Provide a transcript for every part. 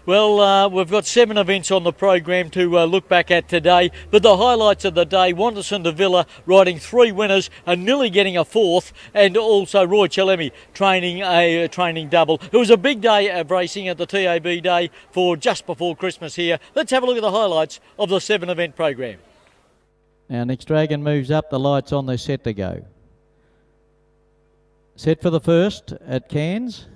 Well, we've got 7 events on the program to look back at today, but the highlights of the day, Wanderson de Villa riding 3 winners and nearly getting a 4th, and also Roy Chalemi training a training double. It was a big day of racing at the TAB Day for just before Christmas here. Let's have a look at the highlights of the 7 event program. Now Next Dragon moves up, the lights on, they're set to go. Set for the first at Cairns.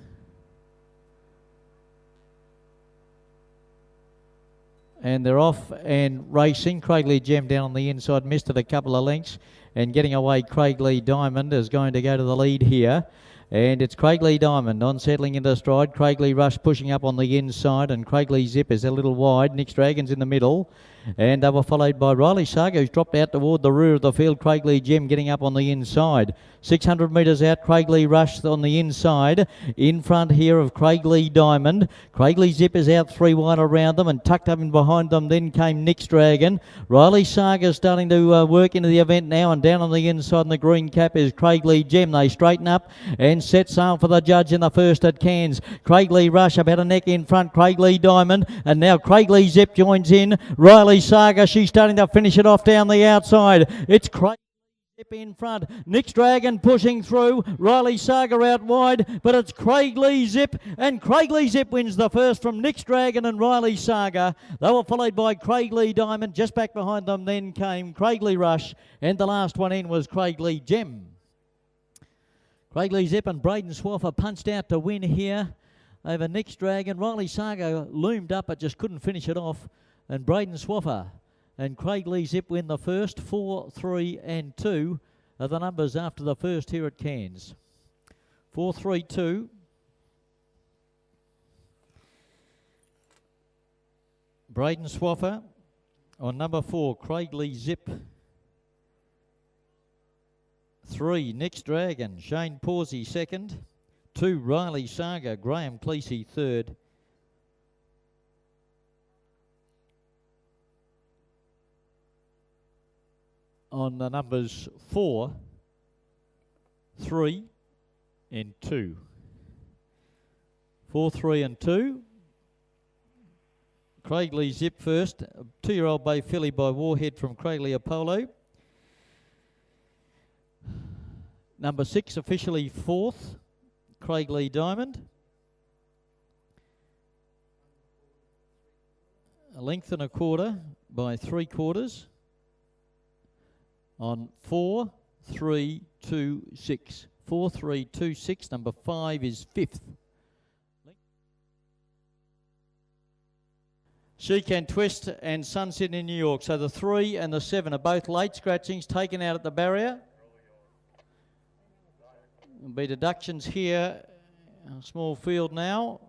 And they're off and racing. Craigley Gem down on the inside, missed it a couple of lengths, and getting away Craigley Diamond is going to go to the lead here. And it's Craigley Diamond on settling into stride. Craigley Rush pushing up on the inside, and Craigley Zip is a little wide. Next Dragon's in the middle, and they were followed by Riley Saga, who's dropped out toward the rear of the field. Craigley Gem getting up on the inside. 600 metres out, Craigley Rush on the inside. In front here of Craigley Diamond. Craigley Zip is out 3 wide around them, and tucked up in behind them then came Next Dragon. Riley Saga starting to work into the event now, and down on the inside in the green cap is Craigley Gem. They straighten up and set sail for the judge in the first at Cairns. Craigley Rush about a neck in front, Craigley Diamond, and now Craigley Zip joins in. Riley Saga, she's starting to finish it off down the outside. It's Craigley Zip in front. Next Dragon pushing through. Riley Saga out wide, but it's Craigley Zip, and Craigley Zip wins the first from Next Dragon and Riley Saga. They were followed by Craigley Diamond. Just back behind them then came Craigley Rush, and the last one in was Craigley Gem. Craigley Zip and Braden Swaffer punched out to win here over Next Dragon. Riley Saga loomed up but just couldn't finish it off, and Braden Swaffer and Craigley Zip win the first. 4, 3 and 2 are the numbers after the first here at Cairns. 4, 3, 2. Braden Swaffer on number 4, Craigley Zip. 3, Next Dragon, Shane Pawsey second. 2, Riley Saga, Graham Cleese third. On the numbers 4, 3 and 2. 4, 3 and 2. Craigley Zip first, a 2-year-old bay filly by Warhead from Craigley Apollo. Number 6, officially 4th, Craigley Diamond. A length and a quarter by 3/4 on 4, 3, 2, 6. 4, 3, 2, 6. Number 5 is 5th. She Can Twist and Sunset in New York. So the 3 and the 7 are both late scratchings taken out at the barrier. There'll be deductions here, a small field now.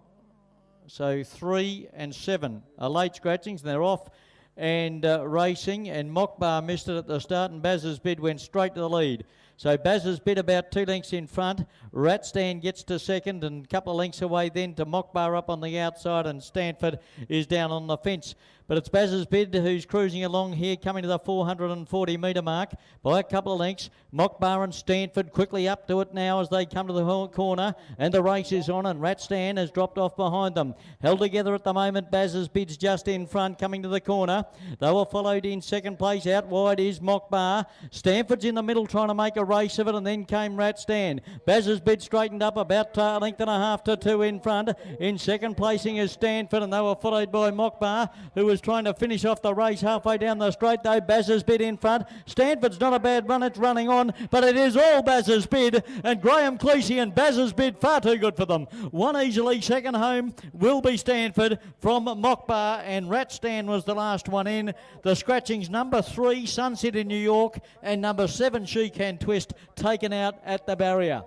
So 3 and 7 are late scratchings, and they're off and racing. And Mockbar missed it at the start, and Baz's Bid went straight to the lead. So Baz's Bid about 2 lengths in front. Ratstand gets to second, and a couple of lengths away then to Mockbar up on the outside, and Stanford is down on the fence. But it's Baz's Bid who's cruising along here, coming to the 440 metre mark by a couple of lengths. Mockbar and Stanford quickly up to it now as they come to the corner, and the race is on, and Ratstan has dropped off behind them. Held together at the moment, Baz's Bid's just in front, coming to the corner. They were followed in second place. Out wide is Mockbar. Stanford's in the middle trying to make a race of it, and then came Ratstan. Baz's Bid straightened up about a length and a half to 2 in front. In second placing is Stanford, and they were followed by Mockbar, who was trying to finish off the race halfway down the straight, though. Baz's Bid in front. Stanford's not a bad run, it's running on, but it is all Baz's Bid, and Graham Cleese and Baz's Bid far too good for them. One easily. Second home will be Stanford from Mockbar, and Ratstan was the last one in. The scratchings, number 3, Sunset in New York, and number 7, She Can Twist, taken out at the barrier.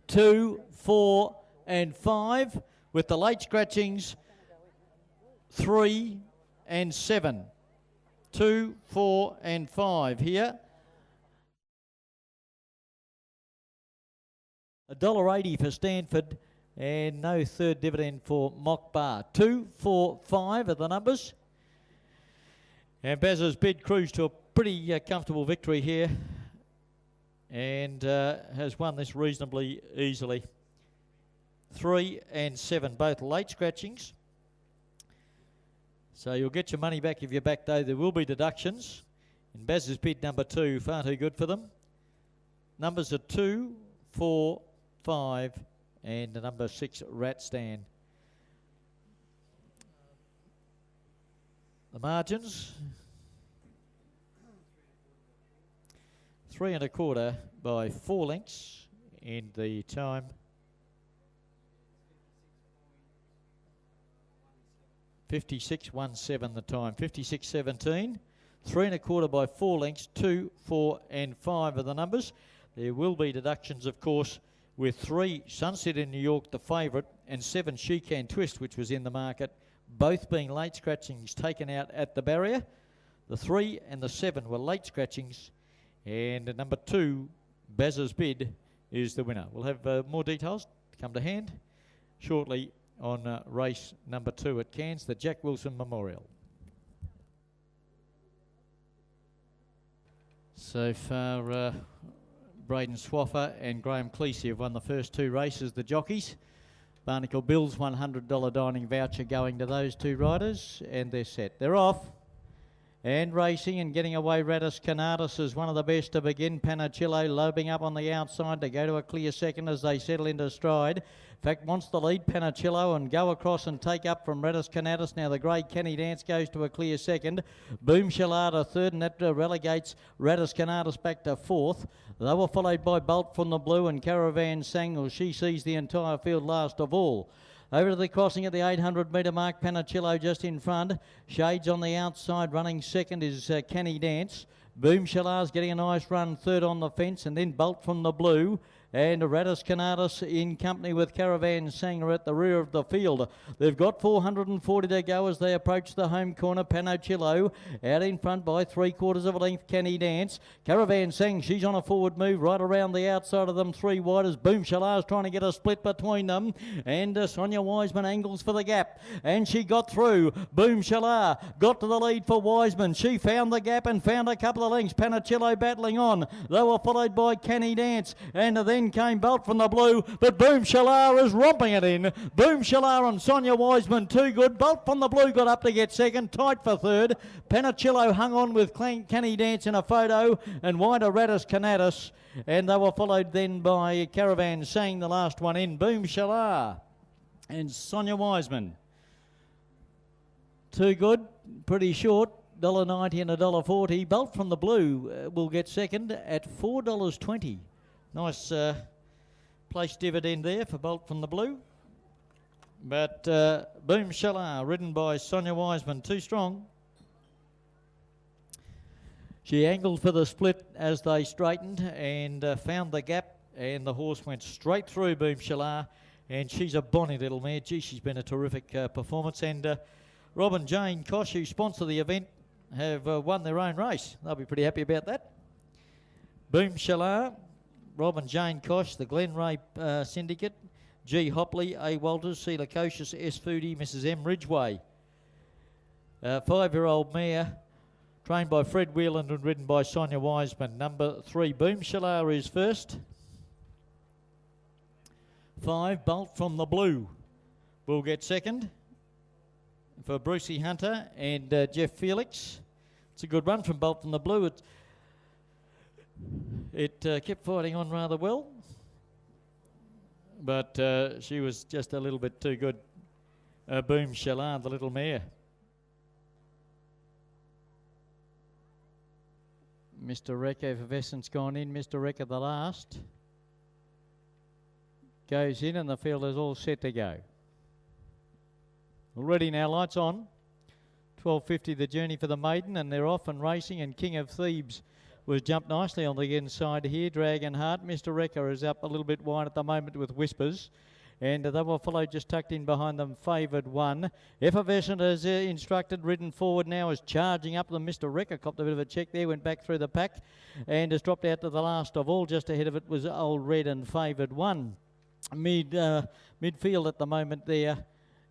2, 4 and 5 with the late scratchings 3 and 7. 2, 4 and 5 here. $1.80 for Stanford, and no third dividend for Mockbar. 2, 4, 5 are the numbers. And Baz's Bid cruised to a pretty comfortable victory here, and has won this reasonably easily. 3 and 7, both late scratchings. So you'll get your money back if you're back, though. There will be deductions. In Baz's bid, number 2, far too good for them. Numbers are 2, 4, 5, and the number 6, Raceday. The margins, 3 1/4 by 4 lengths in the time. 56.17 the time. 56.17. 3 1/4 by 4 lengths. 2, 4, and 5 are the numbers. There will be deductions, of course, with 3 Sunset in New York, the favourite, and 7 She Can Twist, which was in the market, both being late scratchings taken out at the barrier. The 3 and the 7 were late scratchings, and number 2, Baz's bid, is the winner. We'll have more details come to hand shortly on race number 2 at Cairns, the Jack Wilson Memorial. So far, Braden Swaffer and Graham Cleese have won the first 2 races, the jockeys. Barnacle Bill's $100 dining voucher going to those 2 riders, and they're set. They're off. And racing and getting away, Radis Canadas is one of the best to begin. Panicillo lobing up on the outside to go to a clear second as they settle into stride. In fact, wants to lead Panicillo and go across and take up from Radis Canadas. Now the grey Kenny Dance goes to a clear second. Boom Shalada third, and that relegates Radis Canadas back to 4th. They were followed by Bolt from the Blue and Caravan Sang. She sees the entire field last of all. Over to the crossing at the 800 metre mark, Panicillo just in front. Shades on the outside, running second is Kenny Dance. Boom Shalar's getting a nice run, third on the fence, and then Bolt from the Blue. And Radis Canadas in company with Caravan Sanger at the rear of the field. They've got 440 to go as they approach the home corner. Panicillo out in front by 3/4 of a length. Kenny Dance. Caravan Sang, she's on a forward move right around the outside of them. 3 wide as Boom Shalar's trying to get a split between them. And Sonia Wiseman angles for the gap. And she got through. Boom Shalar got to the lead for Wiseman. She found the gap and found a couple of lengths. Panicillo battling on. They were followed by Kenny Dance. And then came Bolt from the Blue, but Boom Shalar is romping it in. Boom Shalar and Sonia Wiseman, too good. Bolt from the Blue got up to get second, tight for third. Panicillo hung on with Kenny Dance in a photo, and wider Radis Canadas, and they were followed then by Caravan Sang, the last one in. Boom Shalar and Sonia Wiseman. Too good, pretty short. $1.90 and $1.40. Bolt from the Blue will get second at $4.20. Nice place dividend there for Bolt from the Blue. But Boom Shalar, ridden by Sonia Wiseman, too strong. She angled for the split as they straightened and found the gap, and the horse went straight through Boom Shalar, and she's a bonny little mare. Gee, she's been a terrific performance. And Rob and Jane Kosh, who sponsor the event, have won their own race. They'll be pretty happy about that. Boom Shalar, Rob and Jane Kosh, the Glen Ray Syndicate, G. Hopley, A. Walters, C. Lacocious, S. Foodie, Mrs. M. Ridgway. 5-year-old mare, trained by Fred Whelan and ridden by Sonia Wiseman. Number 3, Boom Shalar is first. 5, Bolt from the Blue will get second for Brucey Hunter and Jeff Felix. It's a good run from Bolt from the Blue. It kept fighting on rather well, but she was just a little bit too good. Boom Shalar, the little mare. Mr. Recca, effervescence gone in. Mr. Recca, the last, goes in, and the field is all set to go. Already now, lights on. 12:50 the journey for the maiden, and they're off and racing, and King of Thebes was jumped nicely on the inside here. Dragon Heart. Mr. Recca is up a little bit wide at the moment with Whispers. And they were followed just tucked in behind them, Favoured One. Effervescent is instructed, ridden forward now, is charging up them. Mr. Recca copped a bit of a check there, went back through the pack and has dropped out to the last of all. Just ahead of it was Old Red and Favoured One. Midfield at the moment there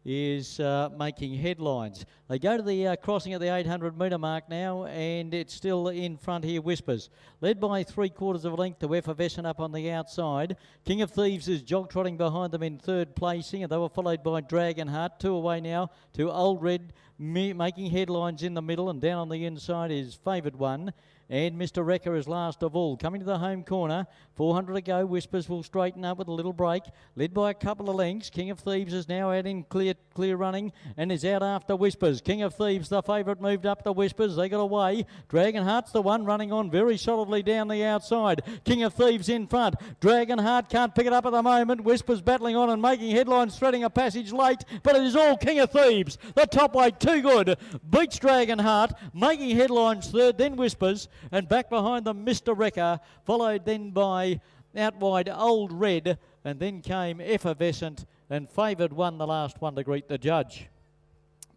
is making headlines. They go to the crossing at the 800 metre mark now, and it's still in front here, Whispers. Led by 3/4 of a length to Effervescent up on the outside. King of Thieves is jog trotting behind them in third placing, and they were followed by Dragonheart. 2 away now to Old Red, making headlines in the middle, and down on the inside is Favoured One. And Mr. Wrecker is last of all. Coming to the home corner, 400 to go. Whispers will straighten up with a little break. Led by a couple of lengths. King of Thieves is now out in clear running and is out after Whispers. King of Thieves, the favourite, moved up to Whispers. They got away. Dragonheart's the one running on very solidly down the outside. King of Thieves in front. Dragonheart can't pick it up at the moment. Whispers battling on and making headlines, threading a passage late, but it is all King of Thieves. The top weight, too good. Beats Dragonheart, making headlines third, then Whispers. And back behind them, Mr. Wrecker, followed then by out wide Old Red, and then came Effervescent, and Favoured One, the last one to greet the judge.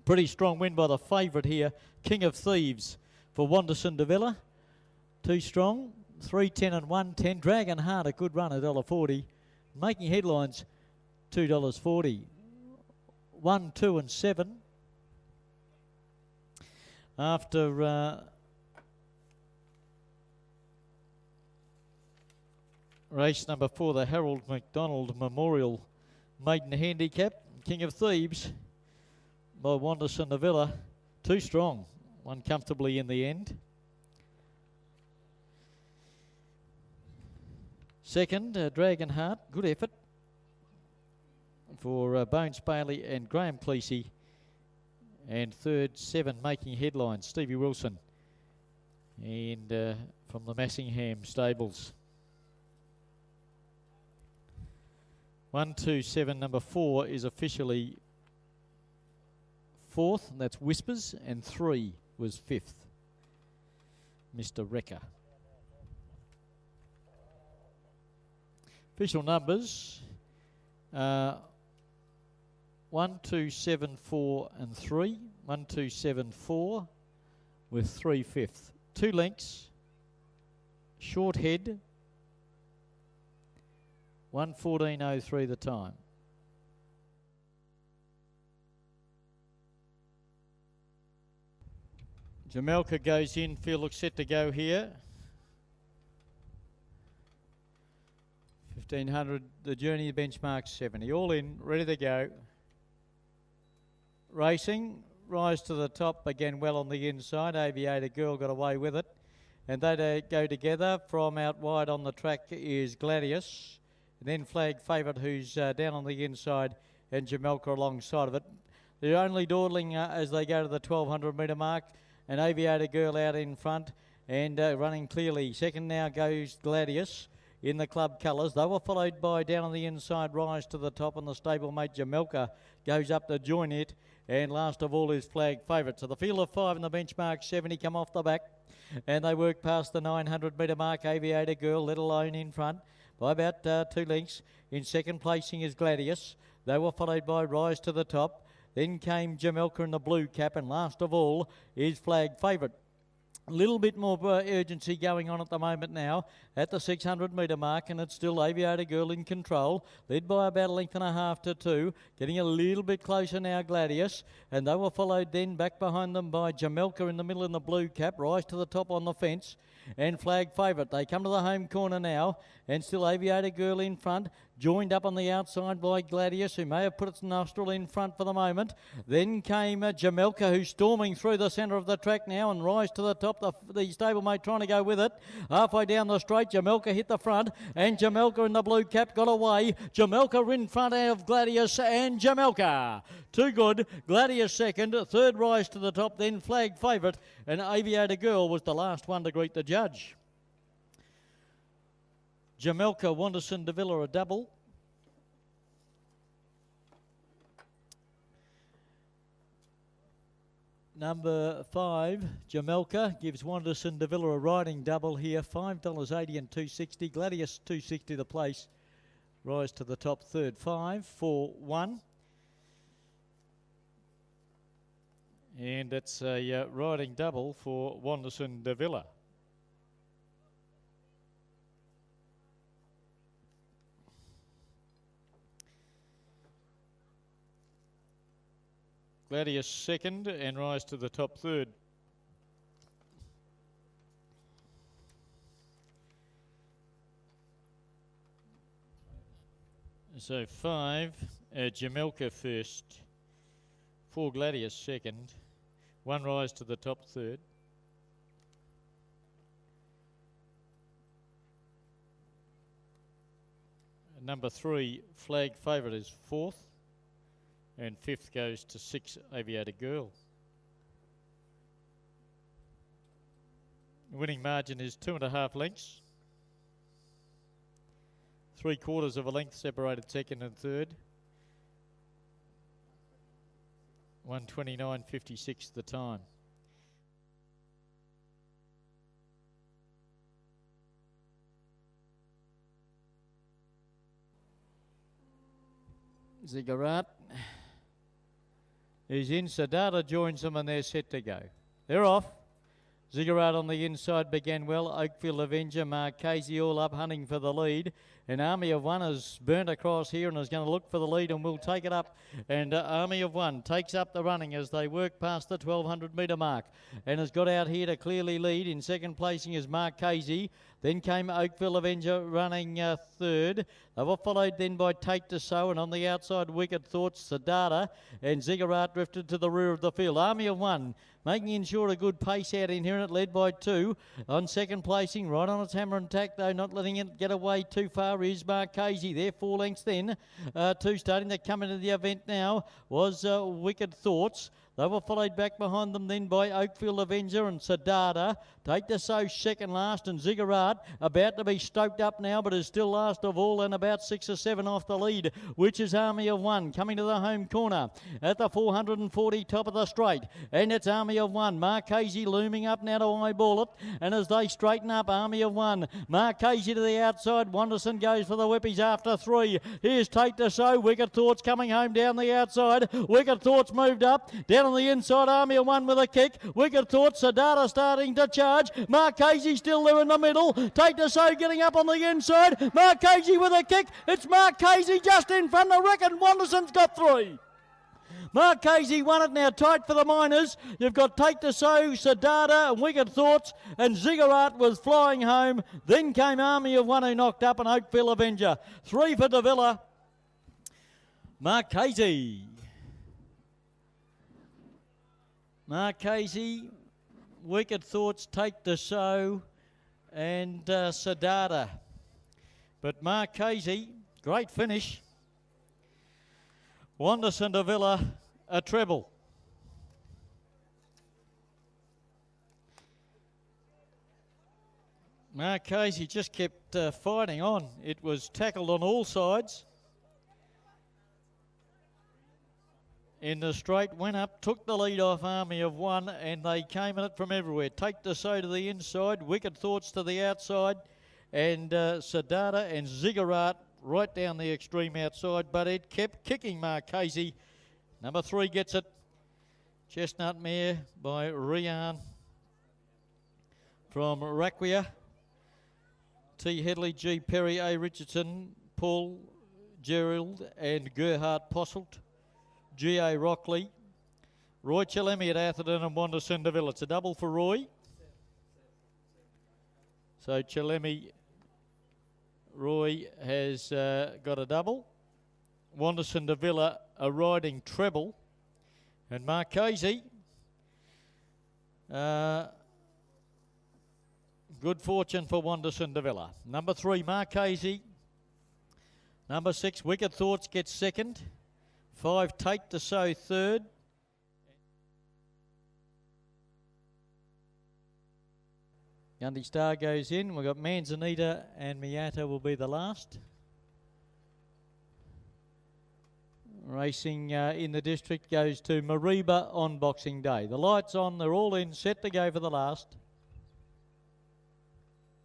Pretty strong win by the favourite here, King of Thieves, for Wanderson de Villa. Too strong, 3.10 and 1.10. Dragonheart, a good run, $1.40. Making headlines, $2.40. 1, 2 and 7. After race number 4, the Harold McDonald Memorial Maiden Handicap. King of Thieves by Wanderson de Villa. Too strong. Won comfortably in the end. Second, Dragonheart. Good effort for Bones Bailey and Graham Cleese. And third, 7, making headlines, Stevie Wilson. And from the Massingham stables. 1, 2, 7, number 4 is officially 4th, and that's Whispers, and 3 was 5th, Mr. Wrecker. Official numbers, 1, 2, 7, 4 and 3, 1, 2, 7, 4 with 3 5th. 2 lengths, short head, 1:14.03 the time. Jamelka goes in, field looks set to go here. 1500, the journey benchmark 70. All in, ready to go. Racing, rise to the top, again well on the inside. Aviator Girl got away with it. And they go together. From out wide on the track is Gladius. Then Flag Favourite, who's down on the inside, and Jamelka alongside of it. They're only dawdling as they go to the 1200 metre mark. And Aviator Girl out in front and running clearly. Second now goes Gladius in the club colours. They were followed by down on the inside, Rise to the top, and the stablemate Jamelka goes up to join it. And last of all is Flag Favourite. So the field of 5 in the benchmark 70 come off the back. And they work past the 900 metre mark. Aviator Girl, let alone in front, by about 2 lengths. In second placing is Gladius. They were followed by Rise to the Top. Then came Jamelka in the blue cap, and last of all is Flag Favourite. A little bit more urgency going on at the moment now at the 600 metre mark, and it's still Aviator Girl in control, led by about a length and a half to 2. Getting a little bit closer now, Gladius, and they were followed then back behind them by Jamelka in the middle in the blue cap. Rise to the Top on the fence, and Flag Favourite. They come to the home corner now, and still Aviator Girl in front, joined up on the outside by Gladius, who may have put its nostril in front for the moment. Then came Jamelka, who's storming through the centre of the track now, and Rise to the Top, the stablemate trying to go with it. Halfway down the straight, Jamelka hit the front, and Jamelka in the blue cap got away. Jamelka in front of Gladius, and Jamelka. Too good. Gladius second, third Rise to the Top, then Flag Favourite, and Aviator Girl was the last one to greet the judge. Jamelka, Wanderson de Villa a double. Number 5, Jamelka, gives Wanderson de Villa a riding double here. $5.80 and $2.60. Gladius $2.60 the place. Rise to the Top third. 5, 4, 1. And it's a riding double for Wanderson de Villa. Gladius second and Rise to the top third. So 5, Jamelka first, 4 Gladius second, 1 Rise to the top third. Number 3, Flag Favourite is 4th, and 5th goes to 6, Aviator Girl. The winning margin is 2.5 lengths. 3/4 of a length separated second and third. 1:29.56 the time. Ziggurat is in. Sadata joins them and they're set to go. They're off. Ziggurat on the inside began well. Oakville Avenger, Marchese all up hunting for the lead. And Army of One has burnt across here and is going to look for the lead and will take it up. And Army of One takes up the running as they work past the 1200 metre mark and has got out here to clearly lead. In second placing is Marchese. Then came Oakville Avenger running third. They were followed then by Take to Sow, and on the outside Wicked Thoughts, Sadata, and Ziggurat drifted to the rear of the field. Army of One making ensure a good pace out in here, and it led by 2. On second placing, right on its hammer and tack though, not letting it get away too far is Marchese. They're 4 lengths then. 2 starting to come into the event now was Wicked Thoughts. They were followed back behind them then by Oakville Avenger and Sadata. Take the Sow second last, and Ziggurat about to be stoked up now, but is still last of all and about 6 or 7 off the lead, which is Army of One coming to the home corner at the 440 top of the straight. And it's Army of One. Marchese looming up now to eyeball it, and as they straighten up, Army of One. Marchese to the outside. Wanderson goes for the whippies after 3. Here's Take the Sow. Wicked Thoughts coming home down the outside. Wicked Thoughts moved up. Down on the inside, Army of One with a kick. Wicked Thoughts, Sadata starting to charge. Marchese still there in the middle. Take the Sow getting up on the inside. Marchese with a kick. It's Marchese just in front. I reckon Wanderson's got 3. Marchese won it now, tight for the Miners. You've got Take the Sow, Sadata and Wicked Thoughts, and Ziggurat was flying home. Then came Army of One who knocked up an Oakville Avenger. 3 for Davila. Marchese. Marchese, Wicked Thoughts, Take the Sow, and Sadata. But Marchese, great finish. Wanderson de Villa, a treble. Marchese just kept fighting on. It was tackled on all sides. In the straight, went up, took the lead off Army of One, and they came at it from everywhere. Take the Sow to the inside, Wicked Thoughts to the outside, and Sadata and Ziggurat right down the extreme outside, but it kept kicking Marchese. Number 3 gets it. Chestnut Mare by Rian from Raquia. T. Headley, G. Perry, A. Richardson, Paul Gerald, and Gerhard Posselt. G.A. Rockley, Roy Chalemi at Atherton and Wanderson de Villa. It's a double for Roy. So Chalemi, Roy has got a double. Wanderson de Villa a riding treble. And Marchese, good fortune for Wanderson de Villa. Number 3, Marchese. Number 6, Wicked Thoughts gets second. 5, Take the Sow third. Gundy Star goes in. We've got Manzanita and Miata will be the last. Racing in the district goes to Mariba on Boxing Day. The lights on, they're all in, set to go for the last.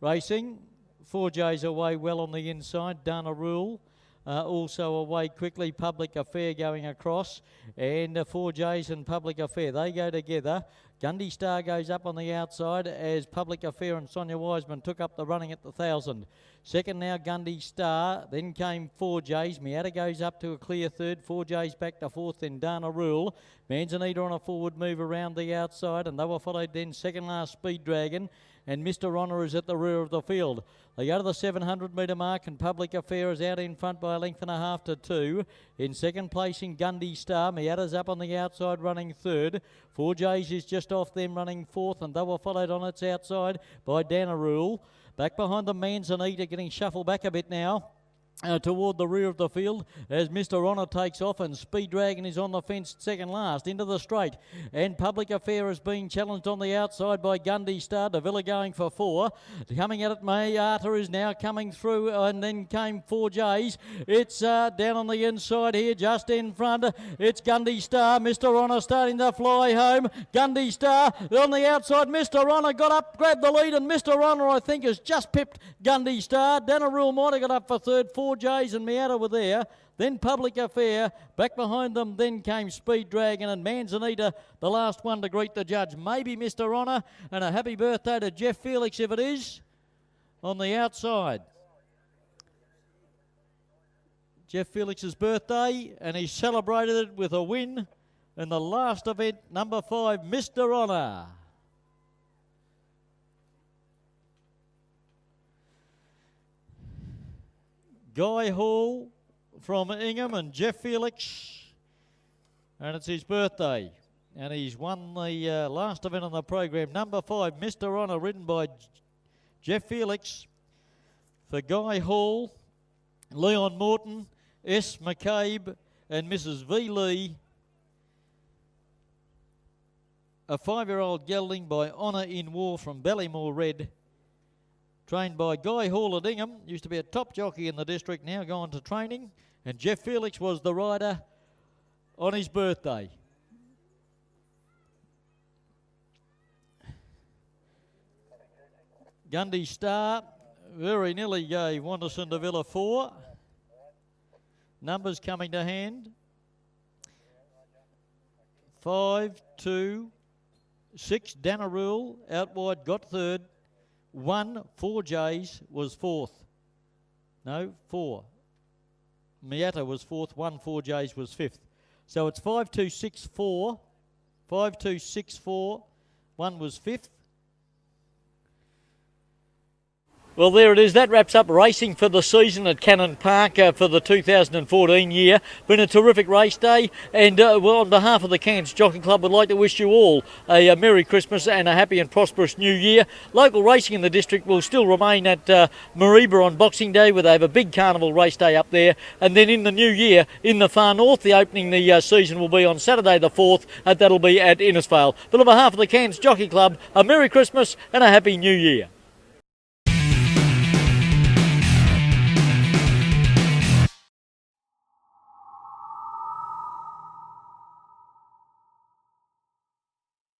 Racing, 4 J's away well on the inside. Dana Rule. also away quickly. Public Affair going across, and 4J's and Public Affair, they go together. Gundy Star goes up on the outside as Public Affair and Sonia Wiseman took up the running at the 1,000. Second now Gundy Star, then came 4J's. Miata goes up to a clear third. 4J's back to fourth, then Dana Rule. Manzanita on a forward move around the outside, and they were followed then second last Speed Dragon, and Mr. Honor is at the rear of the field. They go to the 700 metre mark, and Public Affair is out in front by a length and a half to 2. In second place in Gundy Star, Miata's up on the outside running third. 4J's is just off them running fourth, and they were followed on its outside by Dana Rule. Back behind the Manzanita, getting shuffled back a bit now. Toward the rear of the field as Mr. Honor takes off, and Speed Dragon is on the fence second last into the straight, and Public Affair is being challenged on the outside by Gundy Star. De Villa going for 4. Coming at it, Mayata is now coming through, and then came 4J's. It's down on the inside here, just in front. It's Gundy Star. Mr. Honor starting to fly home. Gundy Star on the outside. Mr. Honor got up, grabbed the lead, and Mr. Honor, I think, has just pipped Gundy Star. Dana Rule might have got up for third. 4J's and Miata were there. Then Public Affair. Back behind them then came Speed Dragon, and Manzanita, the last one to greet the judge. Maybe Mr. Honor, and a happy birthday to Jeff Felix if it is, on the outside. Jeff Felix's birthday, and he celebrated it with a win in the last event, number 5, Mr. Honor. Guy Hall from Ingham and Jeff Felix, and it's his birthday, and he's won the last event on the program, number 5, Mr. Honor, ridden by Jeff Felix. For Guy Hall, Leon Morton, S. McCabe and Mrs. V. Lee. A 5-year-old gelding by Honour in War from Ballymore Red, trained by Guy Hall at Ingham. Used to be a top jockey in the district, now gone to training. And Jeff Felix was the rider on his birthday. Gundy Star very nearly gave Wanderson de Villa 4. Numbers coming to hand. 5, 2, 6, Dana Rule out wide, got third. 1, 4J's was fourth. No, 4. Miata was fourth. 1, 4J's was fifth. So it's 5, 2, 6, 4. 5, 2, 6, 4. 1 was fifth. Well, there it is. That wraps up racing for the season at Cannon Park for the 2014 year. Been a terrific race day, and well, on behalf of the Cairns Jockey Club, we'd like to wish you all a Merry Christmas and a happy and prosperous New Year. Local racing in the district will still remain at Mareeba on Boxing Day, where they have a big carnival race day up there, and then in the new year in the far north, the opening the season will be on Saturday the 4th, and that'll be at Innisfail. But on behalf of the Cairns Jockey Club, a Merry Christmas and a Happy New Year.